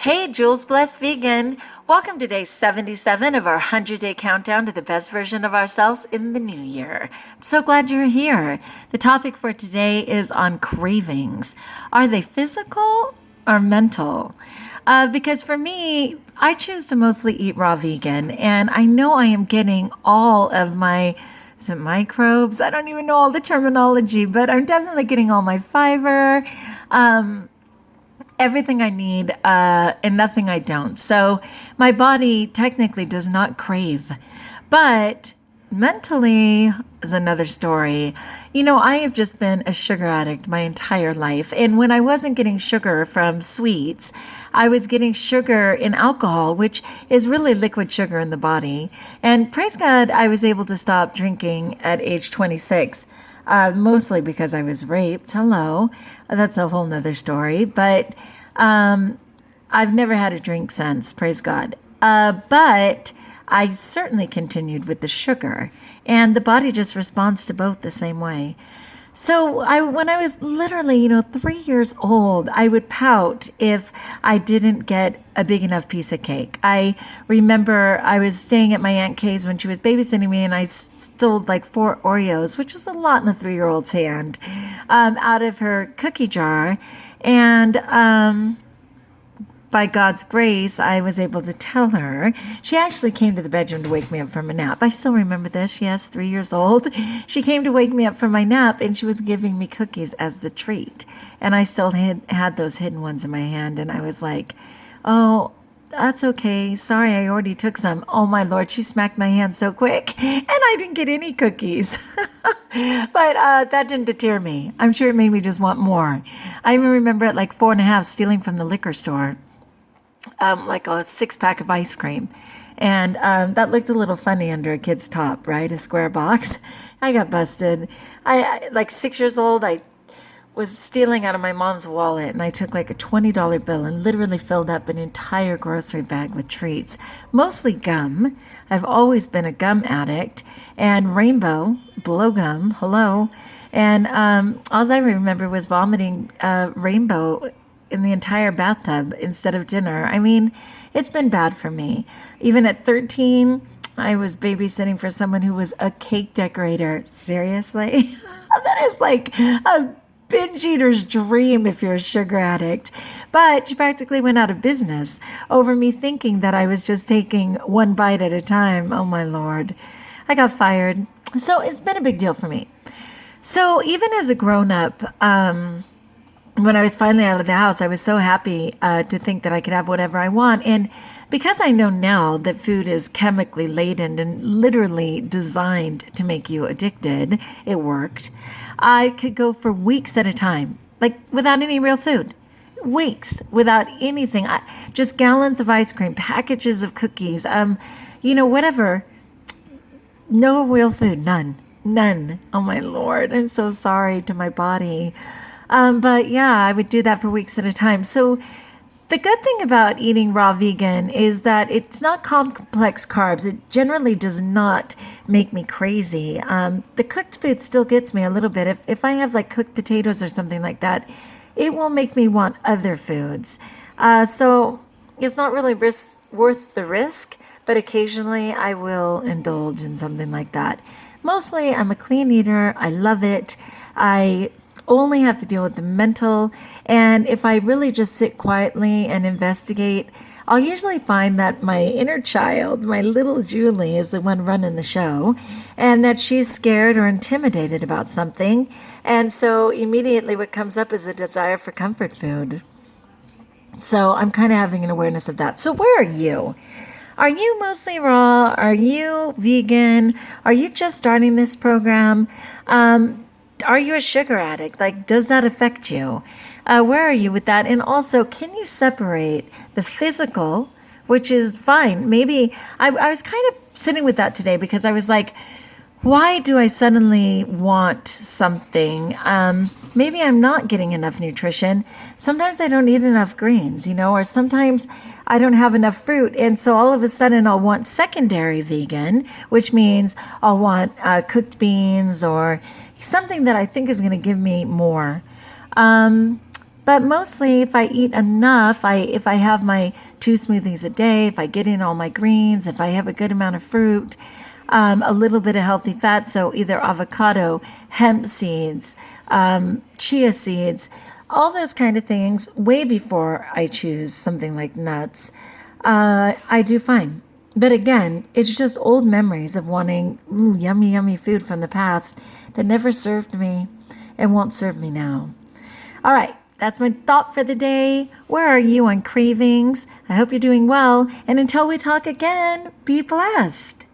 Hey, Jules Blessed Vegan. Welcome to day 77 of our 100-day countdown to the best version of ourselves in the new year. I'm so glad you're here. The topic for today is on cravings. Are they physical or mental? Because for me, I choose to mostly eat raw vegan, and I know I am getting all of my is it microbes? I don't even know all the terminology, but I'm definitely getting all my fiber. Everything I need and nothing I don't. So my body technically does not crave, but mentally is another story. You know, I have just been a sugar addict my entire life. And when I wasn't getting sugar from sweets, I was getting sugar in alcohol, which is really liquid sugar in the body. And praise God, I was able to stop drinking at age 26. Mostly because I was raped. Hello. That's a whole nother story. But I've never had a drink since, praise God. But I certainly continued with the sugar. And the body just responds to both the same way. So when I was literally, 3 years old, I would pout if I didn't get a big enough piece of cake. I remember I was staying at my Aunt Kay's when she was babysitting me, and I stole like 4 Oreos, which is a lot in a 3-year-old's hand, out of her cookie jar. And by God's grace, I was able to tell her. She actually came to the bedroom to wake me up from a nap. I still remember this. Yes, 3 years old. She came to wake me up from my nap, and she was giving me cookies as the treat. And I still had those hidden ones in my hand, and I was like, oh, that's okay. Sorry, I already took some. Oh, my Lord, she smacked my hand so quick, and I didn't get any cookies. But that didn't deter me. I'm sure it made me just want more. I even remember at like 4.5 stealing from the liquor store. Like a 6-pack of ice cream. And that looked a little funny under a kid's top, right? A square box. I got busted. I like 6 years old, I was stealing out of my mom's wallet, and I took like a $20 bill and literally filled up an entire grocery bag with treats, mostly gum. I've always been a gum addict, and rainbow, blow gum, hello. And all I remember was vomiting rainbow in the entire bathtub instead of dinner. I mean, it's been bad for me. Even at 13, I was babysitting for someone who was a cake decorator. Seriously? That is like a binge eater's dream if you're a sugar addict. But she practically went out of business over me thinking that I was just taking one bite at a time. Oh my Lord. I got fired. So it's been a big deal for me. So even as a grown-up, when I was finally out of the house, I was so happy to think that I could have whatever I want. And because I know now that food is chemically laden and literally designed to make you addicted, it worked. I could go for weeks at a time, like without any real food. Weeks without anything. Just gallons of ice cream, packages of cookies, whatever. No real food, none. Oh my Lord, I'm so sorry to my body. But yeah, I would do that for weeks at a time. So the good thing about eating raw vegan is that it's not complex carbs. It generally does not make me crazy. The cooked food still gets me a little bit. If I have like cooked potatoes or something like that, it will make me want other foods. So it's not really worth the risk, but occasionally I will indulge in something like that. Mostly I'm a clean eater. I love it. I only have to deal with the mental. And if I really just sit quietly and investigate, I'll usually find that my inner child, my little Julie, is the one running the show, and that she's scared or intimidated about something. And so immediately what comes up is a desire for comfort food. So I'm kind of having an awareness of that. So where are you? Are you mostly raw? Are you vegan? Are you just starting this program? Are you a sugar addict? Like, does that affect you? Where are you with that? And also, can you separate the physical, which is fine? Maybe I was kind of sitting with that today because I was like, why do I suddenly want something? Maybe I'm not getting enough nutrition. Sometimes I don't eat enough greens, or sometimes I don't have enough fruit. And so all of a sudden I'll want secondary vegan, which means I'll want cooked beans or something that I think is going to give me more. But mostly if I eat enough, if I have my 2 smoothies a day, if I get in all my greens, if I have a good amount of fruit, a little bit of healthy fat, so either avocado, hemp seeds, chia seeds, all those kind of things, way before I choose something like nuts, I do fine. But again, it's just old memories of wanting yummy, yummy food from the past that never served me and won't serve me now. All right, that's my thought for the day. Where are you on cravings? I hope you're doing well. And until we talk again, be blessed.